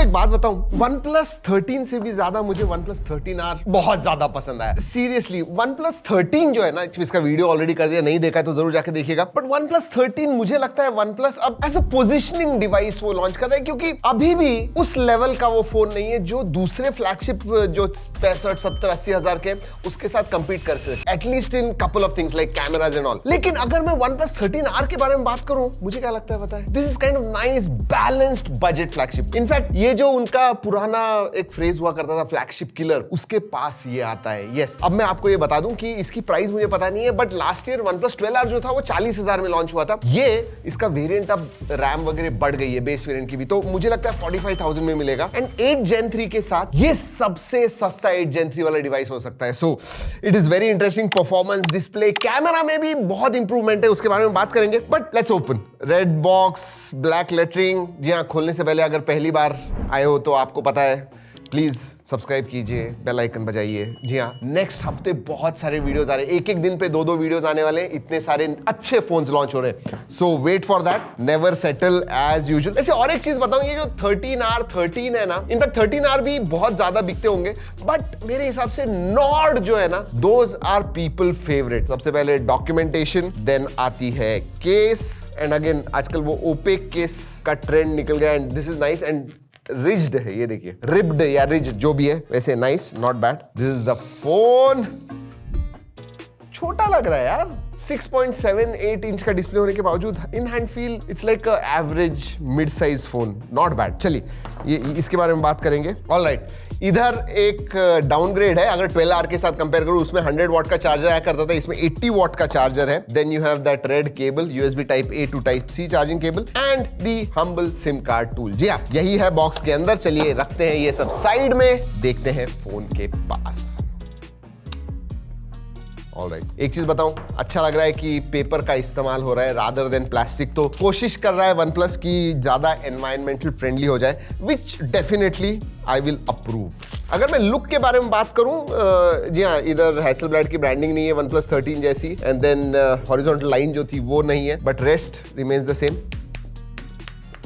एक बात बताऊं, OnePlus 13 से भी ज्यादा मुझे OnePlus 13R बहुत ज्यादा पसंद आया। सीरियसली OnePlus 13 जो है ना, इसका वीडियो ऑलरेडी कर दिया, नहीं देखा है तो जरूर जाके देखिएगा। बट OnePlus 13 मुझे लगता है OnePlus अब एज अ पोजिशनिंग डिवाइस वो लॉन्च कर रहा है, क्योंकि अभी भी उस लेवल का वो फोन नहीं है जो दूसरे फ्लैगशिप जो 65, 70, 80 हजार के उसके साथ कंपीट कर सके, at least in couple of things like cameras and all. लेकिन अगर मैं OnePlus 13R के बारे में बात करूं, मुझे क्या लगता है पता है, this is kind of nice balanced budget flagship. In fact ये जो उनका पुराना एक फ्रेज हुआ करता था फ्लैगशिप किलर, उसके पास ये आता है। यस, अब मैं आपको ये बता दूं कि इसकी प्राइस मुझे पता नहीं है, but last year OnePlus 12R जो था वो 40,000 में लॉन्च हुआ था। ये इसका वेरिएंट अब रैम वगैरह बढ़ गई है बेस वेरिएंट की भी, तो मुझे लगता है 45,000 में मिलेगा। एंड 8 Gen 3 के साथ ये सबसे सस्ता 8 Gen 3 वाला डिवाइस हो सकता है। So it is very interesting. Performance, display, camera में भी बहुत इंप्रूवमेंट है, उसके बारे में बात करेंगे। But let's open. Red box, black lettering. जी हाँ, खोलने से पहले अगर पहली बार आए हो तो आपको पता है, प्लीज सब्सक्राइब कीजिए, बेल आइकन बजाइए। जी हाँ, नेक्स्ट हफ्ते बहुत सारे वीडियोस आ रहे हैं, एक एक दिन पे 2-2 वीडियोस आने वाले हैं, इतने सारे अच्छे फोन्स लॉन्च हो रहे हैं। So wait for that, never settle as usual. ऐसे और एक चीज बताऊं, ये जो 13R 13 है ना, इनफैक्ट 13R भी बहुत ज्यादा बिकते होंगे, बट मेरे हिसाब से नॉर्ड जो है ना, दोज आर पीपल फेवरेट। सबसे पहले डॉक्यूमेंटेशन, देन आती है केस, एंड अगेन आजकल वो ओपेक केस का ट्रेंड निकल गया, and this is nice. And rigid है, ये देखिए, रिब्ड या रिज्ड जो भी है, वैसे nice, not bad. This is the phone. छोटा लग रहा है यार, 6.78 इंच का डिस्प्ले होने के बावजूद in hand feel it's like average mid size phone, not bad. चलिए ये इसके बारे में बात करेंगे। ऑलराइट, इधर एक डाउनग्रेड है। अगर 12R के साथ कंपेयर करूं, उसमें 100 वॉट का चार्जर आया करता था, इसमें 80 वॉट का चार्जर है। Then you have that red cable, USB type A to type C charging cable, and the humble SIM card tool. जी हाँ, यही है बॉक्स के अंदर। चलिए रखते हैं ये सब साइड में, देखते हैं फोन के पास। ऑलराइट, एक चीज बताऊं, अच्छा लग रहा है कि पेपर का इस्तेमाल हो रहा है रादर देन प्लास्टिक। तो कोशिश कर रहा है OnePlus की ज्यादा एनवायरमेंटल फ्रेंडली हो जाए, विच डेफिनेटली आई विल अप्रूव। अगर मैं लुक के बारे में बात करूं, जी हाँ, इधर हैसलब्लैड की ब्रांडिंग नहीं है OnePlus 13 जैसी, एंड देन हॉरिजॉन्टल लाइन जो थी वो नहीं है, but rest remains the same.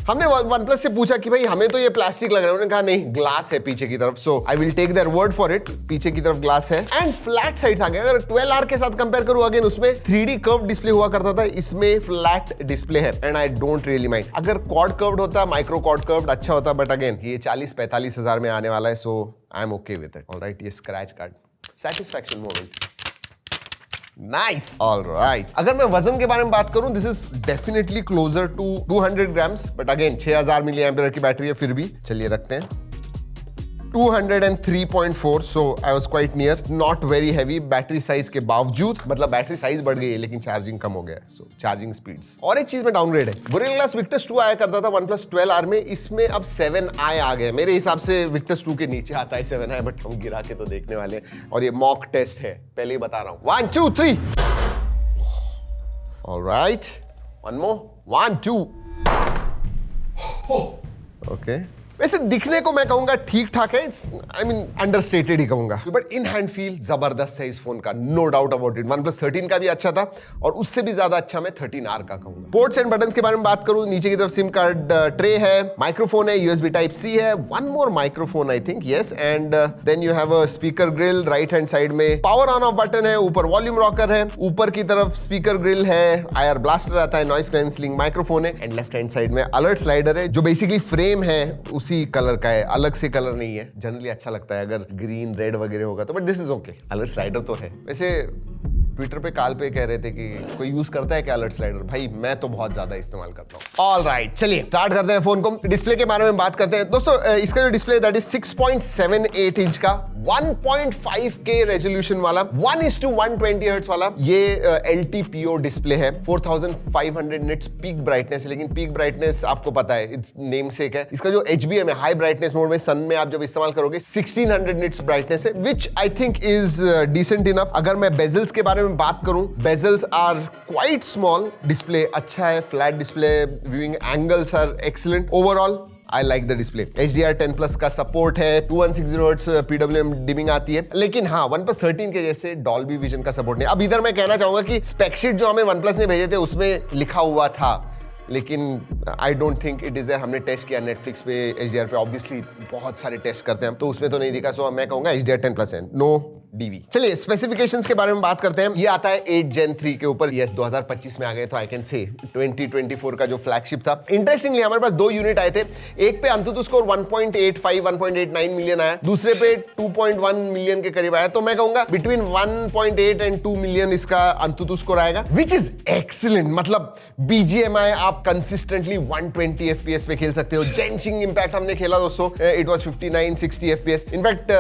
हमने OnePlus से पूछा कि भाई हमें तो ये प्लास्टिक लग रहा है, उन्होंने कहा नहीं, ग्लास है पीछे की तरफ। So I will take their word for it, पीछे की तरफ ग्लास है। एंड फ्लैट साइड्स आ गए। अगर 12R के साथ कंपेयर करूं, अगेन उसमें 3D कर्व डिस्प्ले हुआ करता था, इसमें फ्लैट डिस्प्ले है, and I don't really mind. अगर क्वाड कर्व्ड होता, माइक्रो क्वाड कर्व्ड अच्छा होता, बट अगेन ये 40-45 हजार में आने वाला है, so I am okay with it. Alright, ये scratch card, satisfaction moment, nice. Alright, अगर मैं वजन के बारे में बात करूं, this is definitely closer to 200 grams, but again 6000 milliampere की बैटरी है, फिर भी चलिए रखते हैं 203.4, so I was quite near, not very heavy battery size के बावजूद। मतलब बैटरी साइज बढ़ गई है लेकिन चार्जिंग कम हो गया है, सो चार्जिंग स्पीड्स। और एक चीज में डाउनग्रेड है, Gorilla Glass Victus 2 आया करता था OnePlus 12R में, इसमें अब 7i आ गए। मेरे हिसाब से Victus 2 के नीचे आता है 7i, बट हम गिरा के तो देखने वाले हैं, और ये मॉक टेस्ट है, पहले ही बता रहा हूं। 1 2 3, ऑलराइट, वन मोर, 1 2, ओके। वैसे दिखने को मैं कहूंगा ठीक ठाक है, आई मीन अंडरस्टेटेड ही कहूंगा, बट इन हैंड फील जबरदस्त है इस फोन का, no doubt about it. OnePlus 13 का भी अच्छा था, और उससे भी ज्यादा अच्छा मैं 13R का कहूंगा। पोर्ट्स एंड बटन्स के बारे में बात करूं, नीचे की तरफ सिम कार्ड ट्रे है, माइक्रोफोन है, USB टाइप C है, one more microphone I think, yes, and then you have a speaker grille. Right hand side में पावर ऑन ऑफ बटन है, ऊपर वॉल्यूम रॉकर है, ऊपर की तरफ स्पीकर ग्रिल है, IR ब्लास्टर आता है, नॉइस कैंसलिंग माइक्रोफोन है, एंड लेफ्ट हैंड साइड में अलर्ट स्लाइडर है, जो बेसिकली फ्रेम है उसी कलर का है, अलग से कलर नहीं है। जनरली अच्छा लगता है अगर ग्रीन रेड वगैरह होगा तो, but this is okay. Alert slider तो है। वैसे ट्विटर पे काल पे कह रहे थे कि कोई यूज करता है क्या अलर्ट स्लाइडर, भाई मैं तो बहुत ज्यादा इस्तेमाल करता हूँ। ऑलराइट, चलिए स्टार्ट करते हैं फोन को। डिस्प्ले के बारे में बात करते हैं दोस्तों। इसका जो डिस्प्ले दैट इज 6.78 इंच का 1.5K रेजोल्यूशन वाला 1:120 हर्ट्ज वाला ये LTPO डिस्प्ले है। 4500 निट्स पीक ब्राइटनेस है, लेकिन पीक ब्राइटनेस आपको पता है नेम सेक है। इसका जो HBM है, हाई ब्राइटनेस मोड में सन में आप जब इस्तेमाल करोगे 1600 निट्स ब्राइटनेस है, which I think is decent enough. अगर मैं बेजल्स के बारे में बात करूं, bezels are quite small, display अच्छा है, flat display, viewing angles are excellent. Overall I like the display. HDR10+ का सपोर्ट है, 2160 हर्ट्ज PWM डिमिंग आती है, लेकिन हाँ OnePlus 13 के जैसे डॉल्बी विजन का सपोर्ट नहीं। अब इधर मैं कहना चाहूंगा कि स्पेक शीट जो हमें OnePlus ने भेजे थे उसमें लिखा हुआ था लेकिन I don't think it is there. हमने टेस्ट किया नेटफ्लिक्स पे, HDR पे, ऑब्वियसली बहुत सारे टेस्ट करते हैं, तो उसमें तो नहीं दिखा। सो मैं कहूंगा HDR 10+ है, नो DV। चलिए स्पेसिफिकेशंस के बारे में बात करते हैं। ये आता है 8 Gen 3 के ऊपर। यस 2025 में आ गए, तो आई कैन से 2024 का जो फ्लैगशिप था। इंटरेस्टिंगली हमारे पास 2 यूनिट आए थे। एक पे अंतुतु स्कोर 1.85 1.89 मिलियन आया, दूसरे पे 2.1 मिलियन के करीब आया। तो मैं कहूंगा बिटवीन 1.8 एंड 2 मिलियन इसका अंतुतु स्कोर आएगा, विच इज एक्सीलेंट। मतलब BGMI आप कंसिस्टेंटली 120 FPS पे खेल सकते हो। जेंशिंग इंपैक्ट हमने खेला दोस्तों, it was 59-60 FPS। In fact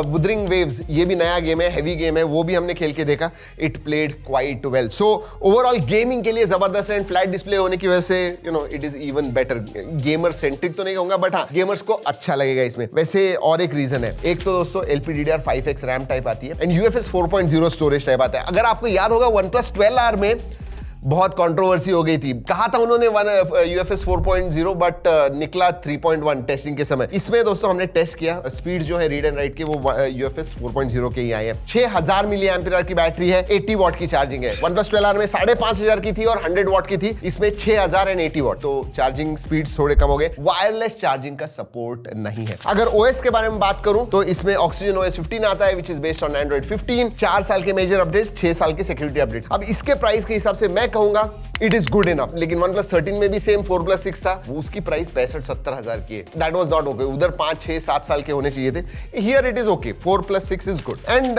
Wuthering waves ये भी नया गेम है, हैवी गेम है, वो भी हमने खेल के देखा। It played quite well. So overall gaming के लिए जबरदस्त है, एंड फ्लैट डिस्प्ले होने की वजह से you know it is even better. Gamer centric तो नहीं कहूंगा, बट हाँ गेमर्स को अच्छा लगेगा इसमें। वैसे और एक रीजन है, एक तो दोस्तों LPDDR5X रैम टाइप आती है, एंड UFS 4.0 स्टोरेज टाइप आता है। अगर आपको याद होगा OnePlus 12R में बहुत कंट्रोवर्सी हो गई थी, कहा था उन्होंने UFS 4.0 बट निकला 3.1 टेस्टिंग के समय। इसमें दोस्तों हमने टेस्ट किया, स्पीड जो है रीड एंड राइट की वो UFS 4.0 के ही आए हैं। 6000 मिली एम्पियर की बैटरी है, 80 वॉट की चार्जिंग है। OnePlus 12R में 5500 की थी और 100 वॉट की थी, इसमें 6000 एंड 80 वॉट, तो चार्जिंग स्पीड थोड़े कम हो गए। वायरलेस चार्जिंग का सपोर्ट नहीं है। अगर OS के बारे में बात करूं तो इसमें Oxygen OS 15 आता है, which is based on Android 15। 4 साल के मेजर अपडेट्स, 6 साल के सिक्योरिटी अपडेट्स। अब इसके प्राइस के हिसाब से मैं कहूंगा इट इज गुड इनफ। लेकिन OnePlus 13 में भी सेम 4+6 था, वो उसकी प्राइस 65-70 हजार की है। That was not okay. उधर 5, 6, 7 साल के होने चाहिए थे। Here it is okay, 4+6 is good. And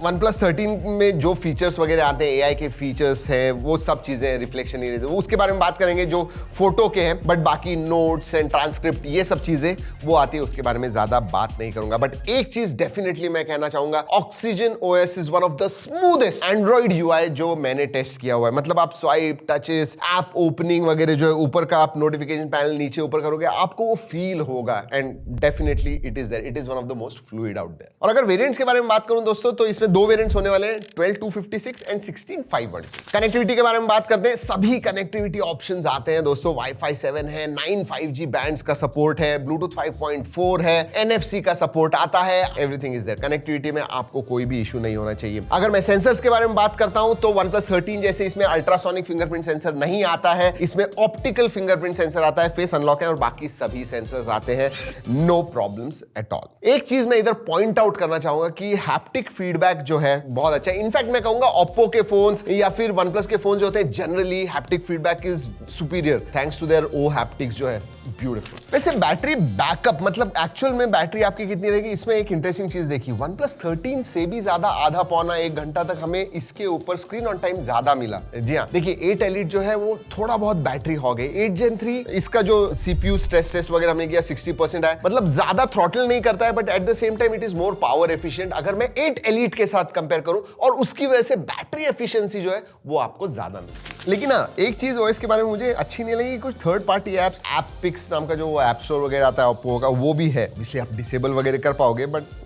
OnePlus 13 में जो फीचर्स वगैरह आते हैं, AI के फीचर्स हैं, वो सब चीजें, रिफ्लेक्शन इरेजर, वो उसके बारे में बात करेंगे जो फोटो के हैं। बट बाकी नोट्स एंड ट्रांसक्रिप्ट ये सब चीजें वो आती है, उसके बारे में ज्यादा बात नहीं करूंगा। बट एक चीज डेफिनेटली मैं कहना चाहूंगा, Oxygen OS is one of the smoothest Android UI जो मैंने टेस्ट किया हुआ है। मतलब आप स्वाइप, टचेस, ऐप ओपनिंग वगैरह जो है, ऊपर का आप नोटिफिकेशन पैनल नीचे ऊपर करोगे, आपको वो फील होगा। And definitely it is there, it is one of the most fluid out there. और अगर वेरिएंट्स के बारे में बात करूं दोस्तों, तो इसमें 2 वेरिएंट्स होने वाले हैं, 12-256 एंड 16-512। कनेक्टिविटी के बारे में बात करते हैं, सभी कनेक्टिविटी ऑप्शंस आते हैं दोस्तों। Wi-Fi 7 है, 9 5G बैंड्स का सपोर्ट है, Bluetooth 5.4 है, NFC का सपोर्ट आता है, एवरीथिंग इज देयर। कनेक्टिविटी में आपको कोई भी इशू नहीं होना चाहिए। अगर मैं सेंसर्स के बारे में बात करता हूं तो OnePlus 13 जैसे इसमें अल्ट्रासोनिक फिंगरप्रिंट सेंसर नहीं आता है, इसमें ऑप्टिकल फिंगरप्रिंट सेंसर आता है, फेस अनलॉक है, और बाकी सभी सेंसर्स आते हैं, नो प्रॉब्लम्स एट ऑल। एक चीज मैं इधर पॉइंट आउट करना चाहूंगा कि हैप्टिक फीडबैक जो है बहुत अच्छा है। इनफैक्ट मैं कहूंगा Oppo के फोन्स या फिर OnePlus के फोन जो होते हैं, generally haptic feedback is superior thanks to their O haptics जो है ब्यूटीफुल। वैसे बैटरी बैकअप, मतलब एक्चुअल में बैटरी आपकी कितनी रहेगी, इसमें एक इंटरेस्टिंग चीज देखी, OnePlus 13 से भी ज्यादा आधा पौना 1 घंटा तक हमें इसके ऊपर स्क्रीन ऑन टाइम ज्यादा मिला। जी हाँ, देखिए 8 Elite जो है वो थोड़ा बहुत बैटरी हो गई। 8 Gen 3 इसका जो CPU स्ट्रेस टेस्ट वगैरह हमने किया 60% आया, मतलब ज्यादा थ्रॉटल नहीं करता है, but at the same time it is more power efficient अगर मैं 8 Elite के साथ कंपेयर करूं, और उसकी वजह से बैटरी एफिशिएंसी जो है वो आपको ज्यादा मिलती। लेकिन हाँ, एक चीज OS के बारे में मुझे अच्छी नहीं लगी, कुछ थर्ड पार्टी एप्स, एपपिक्स नाम का जो ऐप स्टोर वगैरह आता है Oppo का, वो भी है, इसलिए आप डिसेबल वगैरह कर पाओगे, but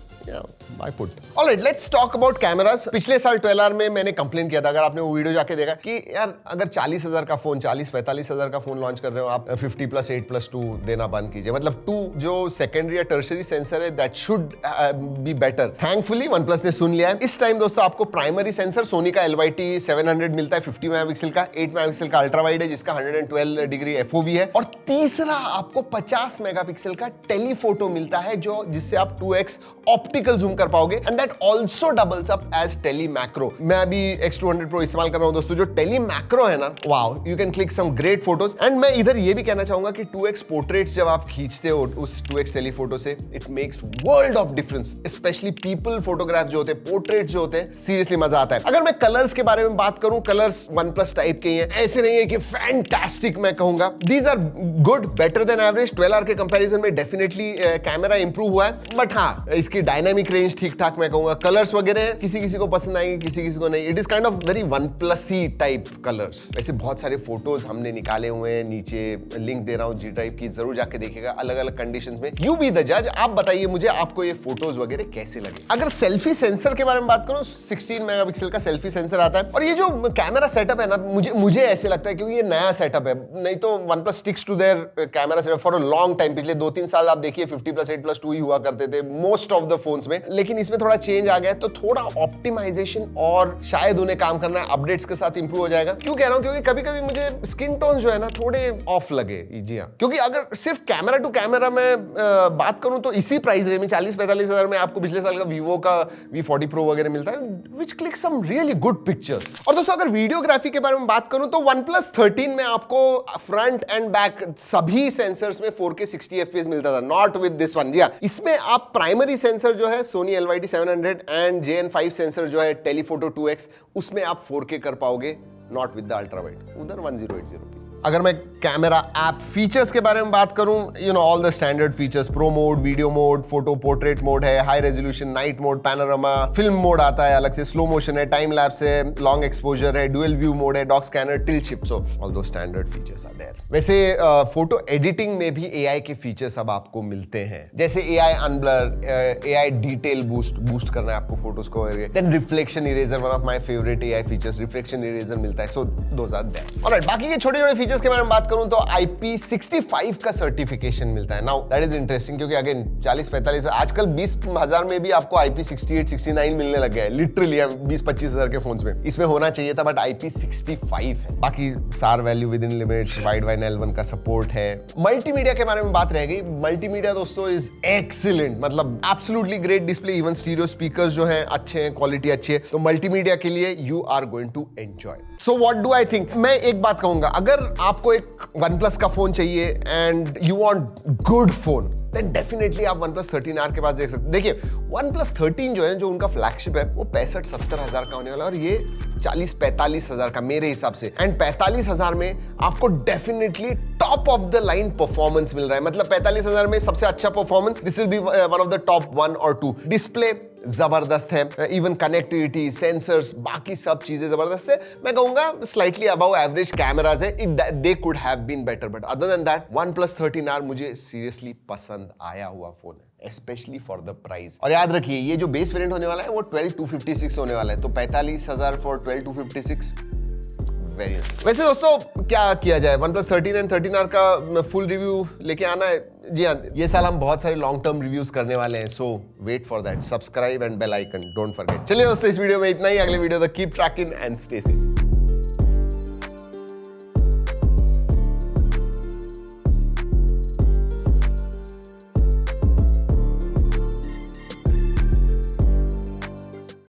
my foot. Alright, let's talk about cameras. पिछले साल 12R में मैंने कंप्लेन किया था, अगर आपने वो वीडियो जाके देखा, कि यार अगर 40,000 का फोन, 40-45,000 का फोन लॉन्च कर रहे हो आप, 50+8+2 देना बंद कीजिए। मतलब 2 जो सेकेंडरी या टर्शरी सेंसर है, that should be better. Thankfully OnePlus ने सुन लिया है। इस टाइम दोस्तों आपको प्राइमरी सेंसर सोनी का LYT 700 मिलता है, 50 मेगापिक्सल का, 8 मेगापिक्सल का अल्ट्रा वाइड है जिसका 112 डिग्री FOV है, और तीसरा आपको 50 मेगापिक्सल का टेलीफोटो मिलता है, जो जिससे आप 2x ऑप्टिकल जूम कर पाओगे, and that also doubles up as tele macro. मैं अभी X200 Pro इस्तेमाल कर रहा हूं दोस्तों, जो टेली मैक्रो है ना, wow, you can click some great photos. And मैं इधर ये भी कहना चाहूंगा कि 2x पोर्ट्रेट्स जब आप खींचते हो उस 2x टेलीफोटो से, it makes world of difference, specially people photograph जो होते हैं, पोर्ट्रेट जो होते हैं, सीरियसली मजा आता है। अगर मैं कलर्स के बारे में बात करूं, कलर्स OnePlus टाइप के ही हैं, ऐसे नहीं है कि फैंटास्टिक, मैं कहूंगा these are good, better than average. 12R के कंपैरिजन में डेफिनेटली कैमरा इंप्रूव हुआ है, बट हाँ, इसकी डायनामिक रेंज ठीक ठाक, मैं कहूंगा। कलर्स वगैरह किसी किसी को पसंद आएंगे, किसी किसी को नहीं। It is kind of very OnePlus-y type colours. ऐसे बहुत सारे फोटोज हमने निकाले हुए हैं, नीचे लिंक दे रहा हूं G Drive की, जरूर जाके देखिएगा, अलग अलग कंडीशंस में। यू बी द जज, आप बताइए मुझे आपको ये फोटोज वगैरह कैसे लगे। अगर सेल्फी सेंसर के बारे में बात करूं, 16 मेगापिक्सल का सेल्फी सेंसर आता है, और ये जो कैमरा सेटअप है ना, मुझे ऐसे लगता है क्योंकि ये नया सेटअप है, नहीं तो OnePlus sticks to their camera setup for a long time. पिछले 2-3 साल आप देखिए 50+8+2 ही हुआ करते थे मोस्ट ऑफ द फोन्स में, लेकिन इसमें थोड़ा चेंज आ गया है, तो थोड़ा ऑप्टिमाइजेशन और शायद उन्हें काम करना है, अपडेट्स के साथ इंप्रूव हो जाएगा। क्यों कह रहा हूं? क्योंकि कभी कभी मुझे स्किन टोन जो है ना थोड़े ऑफ लगे। जी हाँ, क्योंकि अगर सिर्फ कैमरा टू कैमरा में बात करूं तो इसी प्राइस रेंज में 40-45 हजार में आपको पिछले साल का वीवो का V40 Pro वगैरह मिलता है, which click some really good pictures. और दोस्तों अगर वीडियोग्राफी के बारे में बात करूं तो OnePlus 13 में आपको फ्रंट एंड बैक सभी सेंसर्स में 4K 60 FPS मिलता था, नॉट विद दिस वन। जी हाँ, इसमें आप प्राइमरी सेंसर जो है Sony LYT-700 and JN5 sensor जो है टेलीफोटो 2X, उसमें आप 4K कर पाओगे, not with the ultra wide, उधर 1080p। अगर मैं कैमरा ऐप फीचर्स के बारे में बात करूं, you know all the standard features, pro mode, video mode, photo portrait mode है, high resolution, night mode, panorama, film mode आता है अलग से, स्लो मोशन है, टाइम लैप्स है, लॉन्ग एक्सपोजर है, डुअल व्यू मोड है, doc scanner, tilt shift, so all those standard features are there. वैसे फोटो एडिटिंग में भी एआई के फीचर्स अब आपको मिलते हैं, जैसे AI unblur, AI detail boost करना है आपको फोटोज को, then reflection eraser, one of my favourite AI features, reflection eraser मिलता है, so those are there. Alright, बाकी के छोटे-छोटे फीचर्स के बारे में बात करूं तो IP65 का सर्टिफिकेशन मिलता है। नाउ दैट इज इंटरेस्टिंग, क्योंकि अगेन 40-45 आजकल 20,000 में भी आपको IP68, 69 मिलने लग गया है, लिटरली 20-25 हजार के फोन्स में। इसमें होना चाहिए था, बट IP65 है। बाकी सार value with in limits, wide wine L1 का सपोर्ट है। मल्टीमीडिया के बारे में बात रह गई। मल्टीमीडिया दोस्तों इज एक्सीलेंट, मतलब absolutely great display, even stereo speakers जो हैं अच्छे हैं, क्वालिटी अच्छी है, तो मल्टीमीडिया के लिए you are going to enjoy. So what do I think, मैं एक बात कहूंगा, अगर आपको एक OnePlus का फोन चाहिए and you want good phone, then definitely आप OnePlus 13R के पास देख सकते हैं। देखिए OnePlus 13 जो है, जो उनका फ्लैगशिप है, वो 65-70 हजार का होने वाला है, और ये 40-45 हजार का मेरे हिसाब से। एंड 45 हजार में आपको definitely top of the line performance मिल रहा है, मतलब 45 हजार में सबसे अच्छा performance, this will be one of the top 1 और 2। डिस्प्ले जबरदस्त है, इवन कनेक्टिविटी, सेंसर्स, बाकी सब चीजें जबरदस्त है। मैं कहूंगा स्लाइटली अबव एवरेज कैमराज है, they could have been better, but other than that OnePlus 13R मुझे सीरियसली पसंद आया हुआ फोन है, especially for the price। और याद रखिए, ये जो बेस वेरिएंट होने वाला है वो 12,256 होने वाला है, तो 45,000 फॉर 12,256 वेरिएंट। वैसे दोस्तों क्या किया जाए, OnePlus 13 एंड 13R का फुल रिव्यू लेके आना है। जी हाँ, ये साल हम बहुत सारे लॉन्ग टर्म रिव्यूज करने वाले हैं, so wait for that, subscribe and bell icon, don't forget. चलिए दोस्तों, इस वीडियो में इतना ही, अगले वीडियो तक keep trekking and stay safe.